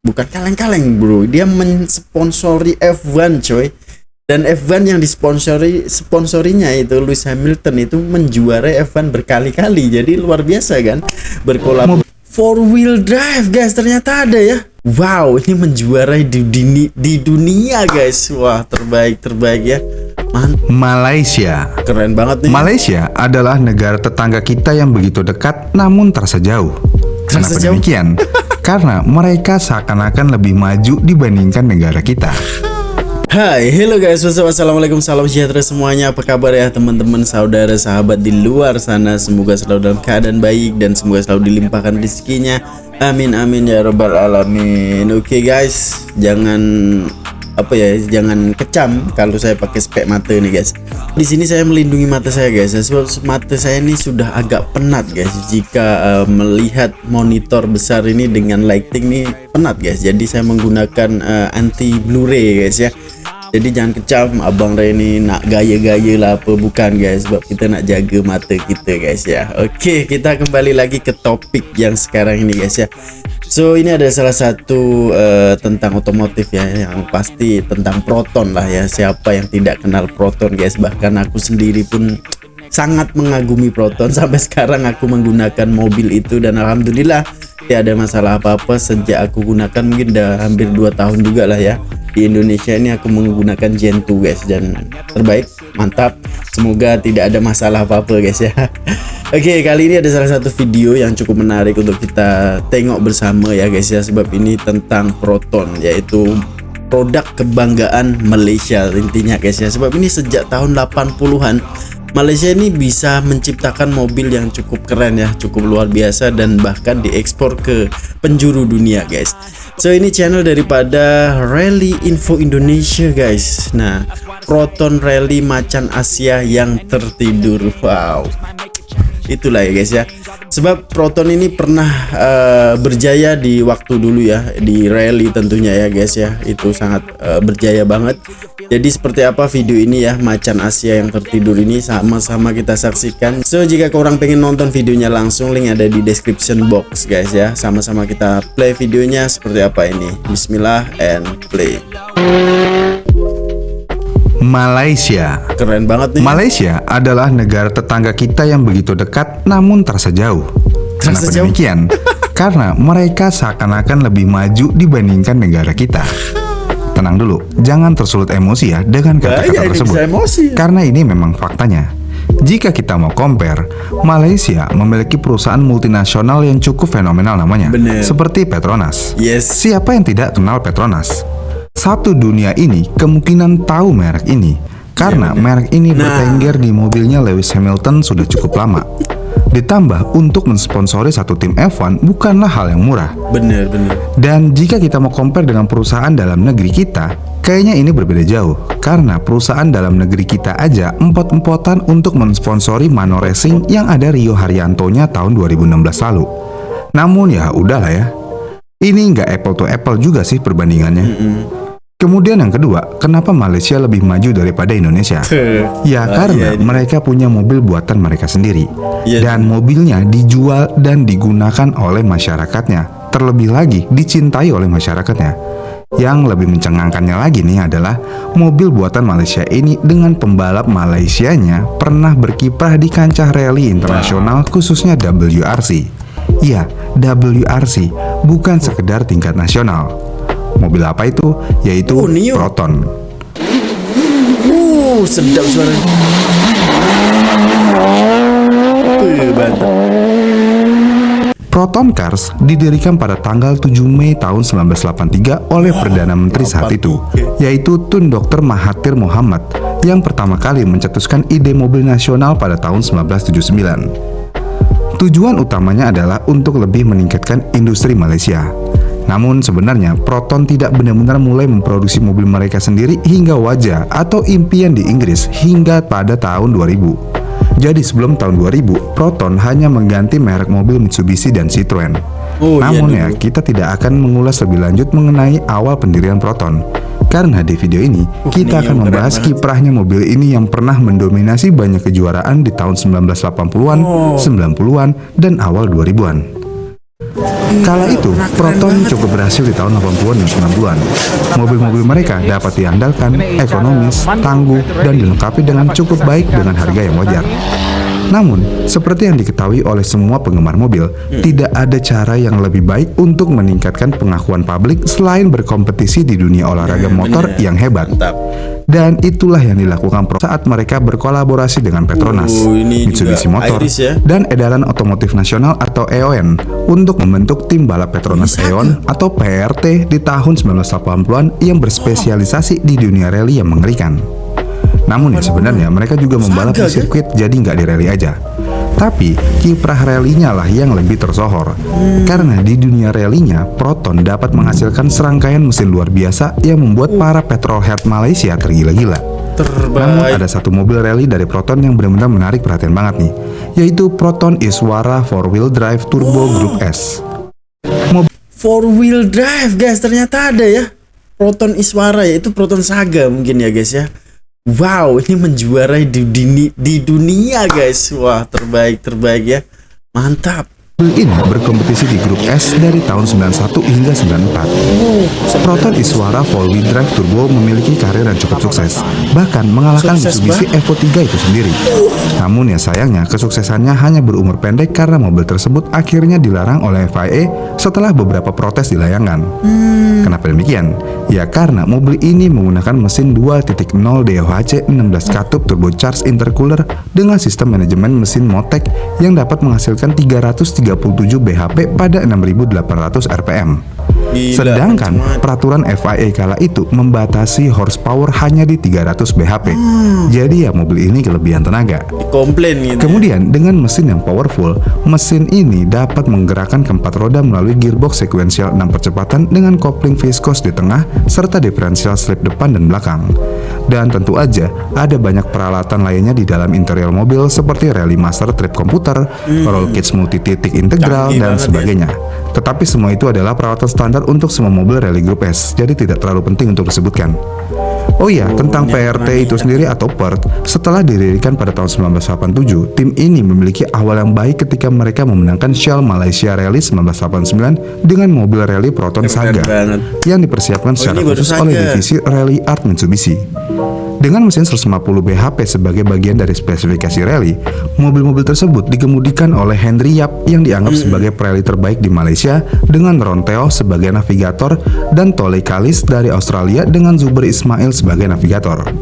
bukan kaleng-kaleng bro, dia mensponsori F1 coy. Dan F1 yang sponsorinya itu Lewis Hamilton itu menjuarai F1 berkali-kali. Jadi luar biasa kan, berkolab. 4-wheel drive guys, ternyata ada ya. Wow, ini menjuarai di dunia guys. Wah, terbaik ya. Malaysia. Keren banget nih. Malaysia adalah negara tetangga kita yang begitu dekat namun terasa jauh. Kenapa demikian? Karena mereka seakan-akan lebih maju dibandingkan negara kita. Hai, hello guys, wassalamualaikum, salam sejahtera semuanya. Apa kabar ya teman-teman, saudara, sahabat di luar sana? Semoga selalu dalam keadaan baik dan semoga selalu dilimpahkan rezekinya. Amin amin ya rabbal alamin. Oke guys, jangan kecam kalau saya pakai spek mata nih guys. Di sini saya melindungi mata saya guys, sebab mata saya ini sudah agak penat guys. Jika melihat monitor besar ini dengan lighting nih penat guys. Jadi saya menggunakan anti Blu-ray guys ya. Jadi jangan kecam, abang Ray ini nak gaya-gaya lah apa, bukan guys, sebab kita nak jaga mata kita guys ya. Oke, kita kembali lagi ke topik yang sekarang ini guys ya. So ini ada salah satu tentang otomotif ya, yang pasti tentang Proton lah ya. Siapa yang tidak kenal Proton guys, bahkan aku sendiri pun sangat mengagumi Proton. Sampai sekarang aku menggunakan mobil itu dan alhamdulillah tidak ada masalah apa-apa sejak aku gunakan. Mungkin udah hampir 2 tahun juga lah ya. Di Indonesia ini aku menggunakan Gen 2 guys, dan terbaik, mantap. Semoga tidak ada masalah apa-apa guys ya. Oke, kali ini ada salah satu video yang cukup menarik untuk kita tengok bersama ya guys ya. Sebab ini tentang Proton, yaitu produk kebanggaan Malaysia intinya guys ya. Sebab ini sejak tahun 80-an Malaysia ini bisa menciptakan mobil yang cukup keren ya, cukup luar biasa, dan bahkan diekspor ke penjuru dunia guys. So ini channel daripada Rally Info Indonesia guys. Nah, Proton Rally Macan Asia yang tertidur. Wow, itulah ya guys ya. Sebab Proton ini pernah berjaya di waktu dulu ya, di rally tentunya ya guys ya. Itu sangat berjaya banget. Jadi seperti apa video ini ya, Macan Asia yang tertidur ini, sama-sama kita saksikan. So jika korang pengen nonton videonya langsung, link ada di description box guys ya. Sama-sama kita play videonya seperti apa ini. Bismillah and play. Malaysia. Keren banget nih. Malaysia adalah negara tetangga kita yang begitu dekat namun terasa jauh. Kenapa demikian? Karena mereka seakan-akan lebih maju dibandingkan negara kita. Tenang dulu, jangan tersulut emosi ya dengan kata-kata tersebut. Karena ini memang faktanya. Jika kita mau compare, Malaysia memiliki perusahaan multinasional yang cukup fenomenal namanya. Bener. Seperti Petronas. Yes. Siapa yang tidak kenal Petronas? Satu dunia ini kemungkinan tahu merek ini, karena merek ini bertengger di mobilnya Lewis Hamilton sudah cukup lama. Ditambah untuk mensponsori satu tim F1 bukanlah hal yang murah. Bener. Dan jika kita mau compare dengan perusahaan dalam negeri kita, kayaknya ini berbeda jauh. Karena perusahaan dalam negeri kita aja empot-empotan untuk mensponsori Mano Racing yang ada Rio Haryantonya tahun 2016 lalu. Namun ya udahlah ya, ini nggak apple to apple juga sih perbandingannya. Kemudian yang kedua, kenapa Malaysia lebih maju daripada Indonesia? Ya karena mereka punya mobil buatan mereka sendiri. Dan mobilnya dijual dan digunakan oleh masyarakatnya. Terlebih lagi dicintai oleh masyarakatnya. Yang lebih mencengangkannya lagi nih adalah mobil buatan Malaysia ini dengan pembalap Malaysianya pernah berkiprah di kancah rally internasional, khususnya WRC. Ya, WRC, bukan sekedar tingkat nasional. Mobil apa itu? Yaitu Proton. Sedap suaranya. Proton Cars didirikan pada tanggal 7 Mei tahun 1983 oleh Perdana Menteri saat itu, yaitu Tun Dr. Mahathir Mohamad, yang pertama kali mencetuskan ide mobil nasional pada tahun 1979. Tujuan utamanya adalah untuk lebih meningkatkan industri Malaysia. Namun sebenarnya Proton tidak benar-benar mulai memproduksi mobil mereka sendiri hingga wajah atau impian di Inggris hingga pada tahun 2000. Jadi sebelum tahun 2000, Proton hanya mengganti merek mobil Mitsubishi dan Citroen. Namun ya, kita tidak akan mengulas lebih lanjut mengenai awal pendirian Proton. Karena di video ini, kita akan membahas kiprahnya mobil ini yang pernah mendominasi banyak kejuaraan di tahun 1980-an, 90-an, dan awal 2000-an. Kala itu, Proton cukup berhasil di tahun 80-an dan 90-an. Mobil-mobil mereka dapat diandalkan, ekonomis, tangguh, dan dilengkapi dengan cukup baik dengan harga yang wajar. Namun, seperti yang diketahui oleh semua penggemar mobil, tidak ada cara yang lebih baik untuk meningkatkan pengakuan publik selain berkompetisi di dunia olahraga motor yang hebat. Mantap. Dan itulah yang dilakukan saat mereka berkolaborasi dengan Petronas, ini Mitsubishi juga Motor, Iris ya. dan Edaran Otomotif Nasional atau EON untuk membentuk tim balap Petronas EON atau PRT di tahun 1980-an yang berspesialisasi di dunia rally yang mengerikan. Namun ya sebenarnya mereka juga membalap di sirkuit, jadi nggak di rally aja. Tapi kiprah rallynya lah yang lebih tersohor. Karena di dunia rallynya, Proton dapat menghasilkan serangkaian mesin luar biasa yang membuat para petrolhead Malaysia tergila-gila. Namun ada satu mobil rally dari Proton yang benar-benar menarik perhatian banget nih, yaitu Proton Iswara 4-wheel drive turbo Group S. 4-wheel drive guys, ternyata ada ya Proton Iswara, yaitu Proton Saga mungkin ya guys ya. Wow, ini menjuarai di dunia guys. Wah, terbaik ya. Mantap. Mobil ini berkompetisi di grup S dari tahun 91 hingga 94. Proton Iswara 4-wheel drive turbo memiliki karir yang cukup sukses, bahkan mengalahkan Mitsubishi Evo 3 itu sendiri. Namun ya sayangnya kesuksesannya hanya berumur pendek karena mobil tersebut akhirnya dilarang oleh FIA setelah beberapa protes dilayangkan. Kenapa demikian? Ya karena mobil ini menggunakan mesin 2.0 DOHC 16 katup turbocharged intercooler dengan sistem manajemen mesin Motec yang dapat menghasilkan 337 bhp pada 6.800 rpm. Gila, Sedangkan peraturan FIA kala itu membatasi horsepower hanya di 300 bhp. Jadi ya mobil ini kelebihan tenaga. Komplain gitu. Kemudian dengan mesin yang powerful, mesin ini dapat menggerakkan keempat roda melalui gearbox sekuensial 6 percepatan dengan kopling viscose di tengah serta diferensial slip depan dan belakang. Dan tentu aja ada banyak peralatan lainnya di dalam interior mobil seperti Rally Master trip komputer, roll cage multi-titik integral, dan sebagainya. Tetapi semua itu adalah peralatan standar untuk semua mobil Rally Group S, jadi tidak terlalu penting untuk disebutkan. Oh iya, tentang PRT itu sendiri atau PERT, setelah didirikan pada tahun 1987, tim ini memiliki awal yang baik ketika mereka memenangkan Shell Malaysia Rally 1989 dengan mobil rally Proton Saga yang dipersiapkan secara khusus oleh divisi Rally Art Mitsubishi. Dengan mesin 150 bhp sebagai bagian dari spesifikasi rally, mobil-mobil tersebut dikemudikan oleh Henry Yap yang dianggap sebagai perali terbaik di Malaysia dengan Ron Teo sebagai navigator dan Tole Kalis dari Australia dengan Zuber Ismail sebagai navigator.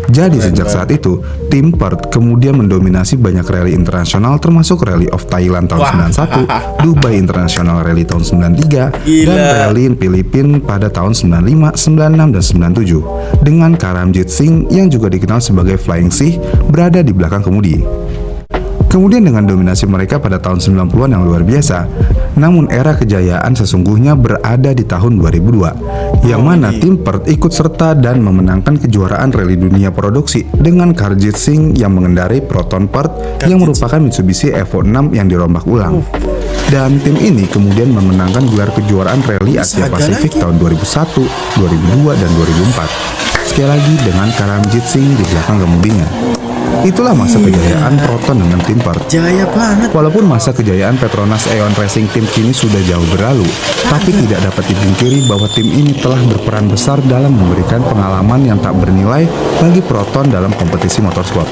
Jadi sejak saat itu, tim PERT kemudian mendominasi banyak rally internasional termasuk Rally of Thailand tahun 91, Dubai International Rally tahun 93, dan Rally Filipina pada tahun 95, 96, dan 97 dengan Karamjit Singh yang juga dikenal sebagai Flying Sea berada di belakang kemudi. Kemudian dengan dominasi mereka pada tahun 90-an yang luar biasa, namun era kejayaan sesungguhnya berada di tahun 2002, yang mana tim PERT ikut serta dan memenangkan kejuaraan rally dunia produksi dengan Karjit Singh yang mengendarai Proton PERT yang merupakan Mitsubishi Evo 6 yang dirombak ulang. Dan tim ini kemudian memenangkan gelar kejuaraan rally Asia Pasifik tahun 2001, 2002, dan 2004. Sekali lagi dengan Karamjit Singh di belakang kemudinya. Itulah masa kejayaan Proton dengan tim PERT. Jaya banget. Walaupun masa kejayaan Petronas EON Racing Team kini sudah jauh berlalu, tapi tidak dapat dipungkiri bahwa tim ini telah berperan besar dalam memberikan pengalaman yang tak bernilai bagi Proton dalam kompetisi motorsport.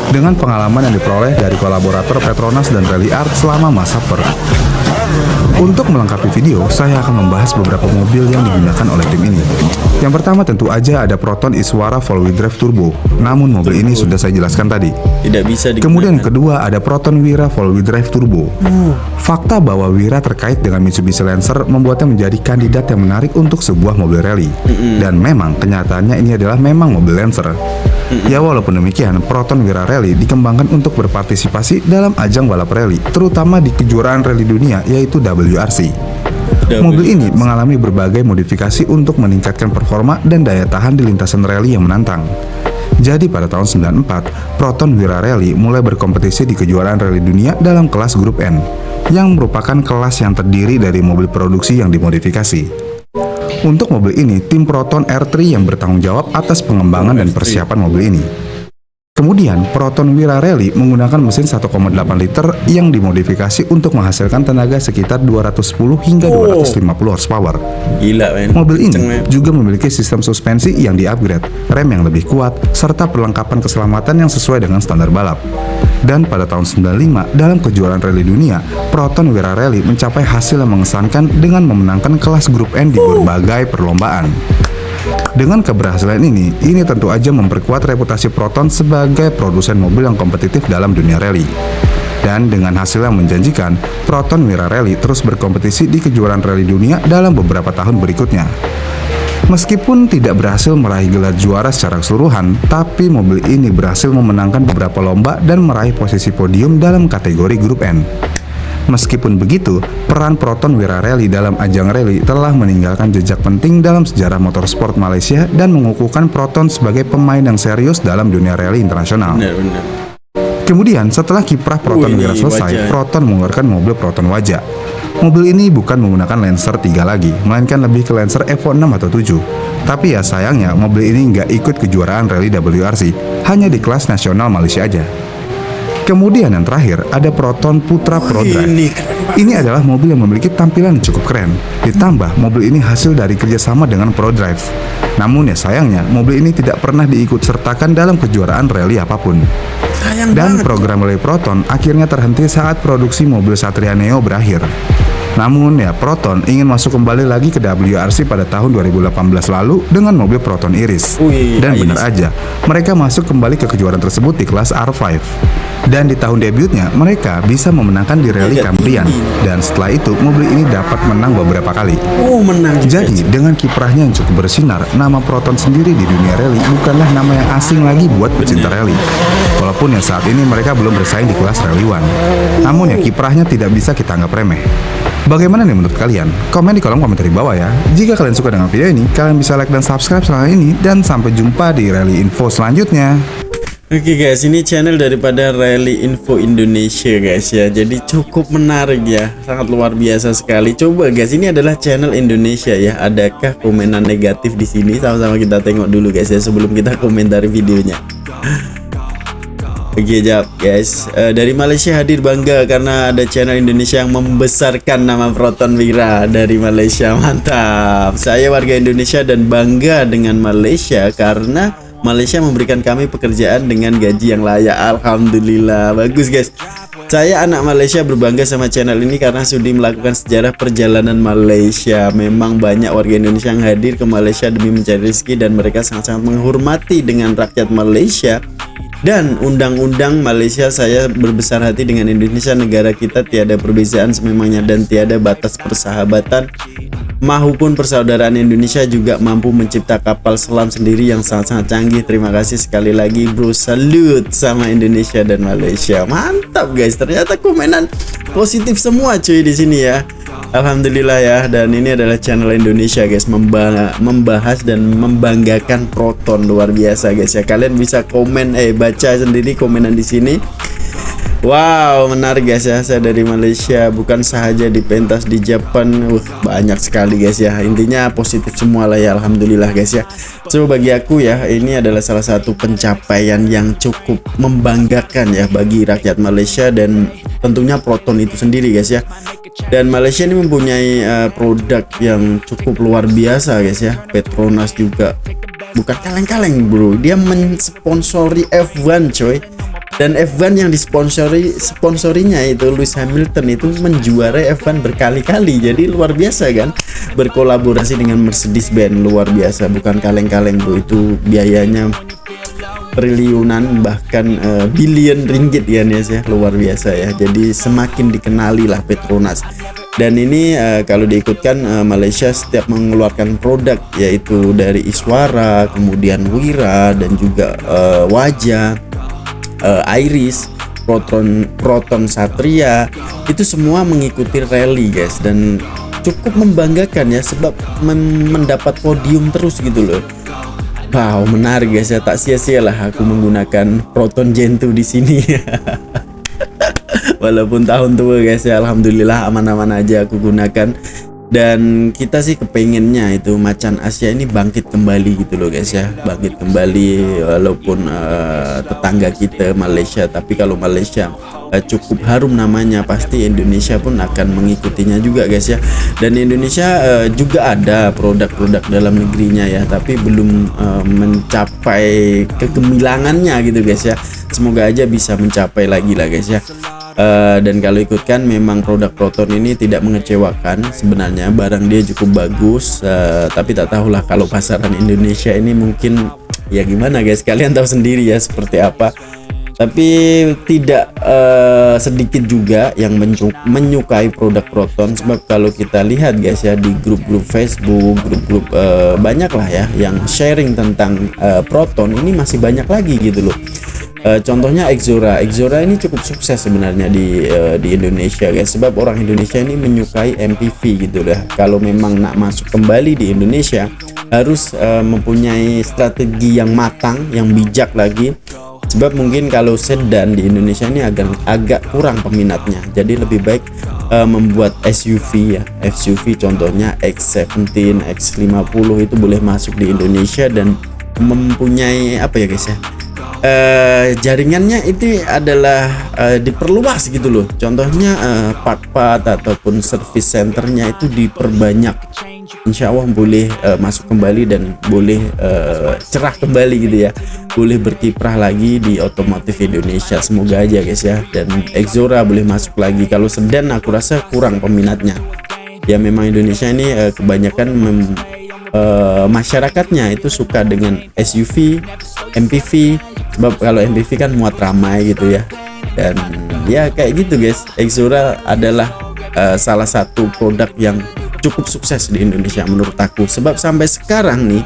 Dengan pengalaman yang diperoleh dari kolaborator Petronas dan Rally Art selama masa PERT. Untuk melengkapi video, saya akan membahas beberapa mobil yang digunakan oleh tim ini. Yang pertama tentu aja ada Proton Iswara 4-wheel drive turbo. Namun mobil ini sudah saya jelaskan tadi. Tidak bisa digunakan. Kemudian yang kedua ada Proton Wira 4-wheel drive turbo. Fakta bahwa Wira terkait dengan Mitsubishi Lancer membuatnya menjadi kandidat yang menarik untuk sebuah mobil rally. Dan memang kenyataannya ini adalah memang mobil Lancer. Ya walaupun demikian, Proton Wira Rally dikembangkan untuk berpartisipasi dalam ajang balap rally, terutama di kejuaraan rally dunia yaitu WRC. Mobil ini mengalami berbagai modifikasi untuk meningkatkan performa dan daya tahan di lintasan rally yang menantang. Jadi pada tahun 94, Proton Wira Rally mulai berkompetisi di kejuaraan rally dunia dalam kelas grup N, yang merupakan kelas yang terdiri dari mobil produksi yang dimodifikasi. Untuk mobil ini, tim Proton R3 yang bertanggung jawab atas pengembangan dan persiapan mobil ini. Kemudian, Proton Wira Rally menggunakan mesin 1,8 liter yang dimodifikasi untuk menghasilkan tenaga sekitar 210 hingga 250 horsepower. Gila men. Mobil ini Kenceng, men. juga memiliki sistem suspensi yang di-upgrade, rem yang lebih kuat, serta perlengkapan keselamatan yang sesuai dengan standar balap. Dan pada tahun 95, dalam kejuaraan rally dunia, Proton Wira Rally mencapai hasil yang mengesankan dengan memenangkan kelas grup N di berbagai perlombaan. Dengan keberhasilan ini tentu aja memperkuat reputasi Proton sebagai produsen mobil yang kompetitif dalam dunia rally. Dan dengan hasil yang menjanjikan, Proton Wira Rally terus berkompetisi di kejuaraan rally dunia dalam beberapa tahun berikutnya. Meskipun tidak berhasil meraih gelar juara secara keseluruhan, tapi mobil ini berhasil memenangkan beberapa lomba dan meraih posisi podium dalam kategori grup N. Meskipun begitu, peran Proton Wira Rally dalam ajang rally telah meninggalkan jejak penting dalam sejarah motorsport Malaysia dan mengukuhkan Proton sebagai pemain yang serius dalam dunia rally internasional. Benar. Kemudian, setelah kiprah Proton Wira selesai, Proton mengeluarkan mobil Proton Wajah. Mobil ini bukan menggunakan Lancer 3 lagi, melainkan lebih ke Lancer Evo 6 atau 7. Tapi ya sayangnya, mobil ini nggak ikut kejuaraan rally WRC, hanya di kelas nasional Malaysia aja. Kemudian yang terakhir ada Proton Putra Pro Drive. Ini adalah mobil yang memiliki tampilan yang cukup keren. Ditambah mobil ini hasil dari kerjasama dengan Pro Drive. Namun ya sayangnya mobil ini tidak pernah diikut sertakan dalam kejuaraan rally apapun. Dan program rally Proton akhirnya terhenti saat produksi mobil Satria Neo berakhir. Namun ya Proton ingin masuk kembali lagi ke WRC pada tahun 2018 lalu dengan mobil Proton Iris. Dan benar aja, mereka masuk kembali ke kejuaraan tersebut di kelas R5. Dan di tahun debutnya, mereka bisa memenangkan di Rally Cambrian. Dan setelah itu, mobil ini dapat menang beberapa kali. Menang. Jadi, dengan kiprahnya yang cukup bersinar, nama Proton sendiri di dunia rally bukanlah nama yang asing lagi buat pecinta rally. Walaupun ya saat ini mereka belum bersaing di kelas Rally One. Namun ya kiprahnya tidak bisa kita anggap remeh. Bagaimana nih menurut kalian? Komen di kolom komentar di bawah ya. Jika kalian suka dengan video ini, kalian bisa like dan subscribe channel ini. Dan sampai jumpa di Rally Info selanjutnya. Oke guys, ini channel daripada Rally Info Indonesia guys ya. Jadi cukup menarik ya, sangat luar biasa sekali. Coba guys, ini adalah channel Indonesia ya. Adakah komenan negatif di sini? Sama-sama kita tengok dulu guys ya sebelum kita komentari videonya. Oke jap guys, dari Malaysia hadir bangga karena ada channel Indonesia yang membesarkan nama Proton Wira dari Malaysia. Mantap. Saya warga Indonesia dan bangga dengan Malaysia karena Malaysia memberikan kami pekerjaan dengan gaji yang layak. Alhamdulillah. Bagus guys. Saya anak Malaysia berbangga sama channel ini karena sudi melakukan sejarah perjalanan Malaysia. Memang banyak warga Indonesia yang hadir ke Malaysia demi mencari rezeki dan mereka sangat-sangat menghormati dengan rakyat Malaysia dan undang-undang Malaysia. Saya berbesar hati dengan Indonesia, negara kita tiada perbezaan sememangnya dan tiada batas persahabatan. Mahupun persaudaraan Indonesia juga mampu mencipta kapal selam sendiri yang sangat-sangat canggih. Terima kasih sekali lagi bro, salut sama Indonesia dan Malaysia. Mantap guys, ternyata komenan positif semua cuy di sini ya. Alhamdulillah ya. Dan ini adalah channel Indonesia guys, membahas dan membanggakan Proton. Luar biasa guys ya. Kalian bisa komen baca sendiri komenan di sini. Wow, menarik guys ya. Saya dari Malaysia, bukan sahaja di pentas di Jepang. Banyak sekali guys ya. Intinya positif semua lah ya. Alhamdulillah guys ya. So bagi aku ya, ini adalah salah satu pencapaian yang cukup membanggakan ya bagi rakyat Malaysia dan tentunya Proton itu sendiri guys ya. Dan Malaysia ini mempunyai produk yang cukup luar biasa guys ya. Petronas juga bukan kaleng-kaleng bro, dia mensponsori F1 coy. Dan F1 yang sponsorinya itu Lewis Hamilton itu menjuarai F1 berkali-kali. Jadi luar biasa kan, berkolaborasi dengan Mercedes-Benz. Luar biasa, bukan kaleng-kaleng bro, itu biayanya triliunan bahkan billion ringgit ya Nes ya. Luar biasa ya. Jadi semakin dikenali lah Petronas. Dan ini kalau diikutkan Malaysia setiap mengeluarkan produk yaitu dari Iswara, kemudian Wira dan juga Wajah, Iris, Proton Satria, itu semua mengikuti rally guys. Dan cukup membanggakan ya sebab mendapat podium terus gitu loh. Wow, menarik guys ya. Tak sia-sialah aku menggunakan Proton Gen 2 di sini. Walaupun tahun tua guys ya, alhamdulillah aman-aman aja aku gunakan. Dan kita sih kepengennya itu macan Asia ini bangkit kembali gitu loh guys ya, bangkit kembali walaupun tetangga kita Malaysia, tapi kalau Malaysia cukup harum namanya, pasti Indonesia pun akan mengikutinya juga guys ya. Dan Indonesia juga ada produk-produk dalam negerinya ya, tapi belum mencapai kegemilangannya gitu guys ya. Semoga aja bisa mencapai lagi lah guys ya. Dan kalau ikutkan memang produk Proton ini tidak mengecewakan, sebenarnya barang dia cukup bagus, tapi tak tahulah kalau pasaran Indonesia ini mungkin ya gimana guys, kalian tahu sendiri ya seperti apa. Tapi tidak sedikit juga yang menyukai produk Proton, sebab kalau kita lihat guys ya di grup-grup Facebook, grup-grup banyak lah ya yang sharing tentang Proton ini masih banyak lagi gitu loh. Contohnya Exora ini cukup sukses sebenarnya di Indonesia guys, sebab orang Indonesia ini menyukai MPV gitu lah. Kalau memang nak masuk kembali di Indonesia harus mempunyai strategi yang matang, yang bijak lagi, sebab mungkin kalau sedan di Indonesia ini agak kurang peminatnya. Jadi lebih baik membuat SUV ya, SUV contohnya X70, X50 itu boleh masuk di Indonesia dan mempunyai apa ya guys ya, jaringannya itu adalah diperluas gitu loh. Contohnya part-part ataupun service centernya itu diperbanyak. Insya Allah boleh masuk kembali dan boleh cerah kembali gitu ya, boleh berkiprah lagi di otomotif Indonesia. Semoga aja guys ya. Dan Exora boleh masuk lagi. Kalau sedan aku rasa kurang peminatnya ya, memang Indonesia ini kebanyakan masyarakatnya itu suka dengan SUV, MPV, sebab kalau MPV kan muat ramai gitu ya. Dan ya kayak gitu guys, Exora adalah salah satu produk yang cukup sukses di Indonesia menurut aku, sebab sampai sekarang nih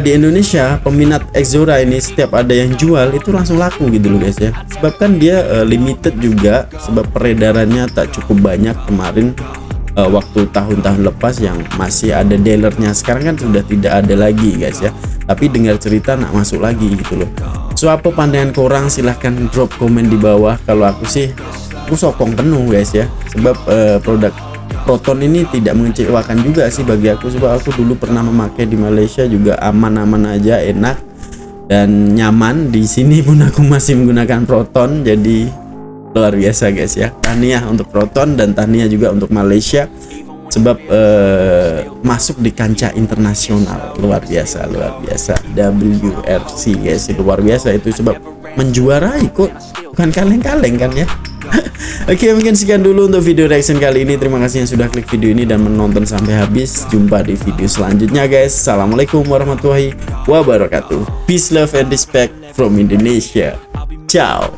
di Indonesia peminat Exora ini setiap ada yang jual itu langsung laku gitu loh guys ya, sebab kan dia limited juga, sebab peredarannya tak cukup banyak kemarin. Waktu tahun-tahun lepas yang masih ada dealernya, sekarang kan sudah tidak ada lagi guys ya, tapi dengar cerita nak masuk lagi gitu loh. So apa pandangan korang, silahkan drop komen di bawah. Kalau aku sih aku sokong penuh guys ya, sebab produk Proton ini tidak mengecewakan juga sih bagi aku, sebab aku dulu pernah memakai di Malaysia juga aman-aman aja, enak dan nyaman. Di sini pun aku masih menggunakan Proton, jadi luar biasa guys ya. Tahniah untuk Proton dan tahniah juga untuk Malaysia, sebab masuk di kancah internasional. Luar biasa WRC guys, itu luar biasa itu, sebab menjuarai kok, bukan kaleng-kaleng kan ya. Oke, mungkin sekian dulu untuk video reaction kali ini. Terima kasih yang sudah klik video ini dan menonton sampai habis. Jumpa di video selanjutnya guys. Assalamualaikum warahmatullahi wabarakatuh. Peace, love and respect from Indonesia. Ciao.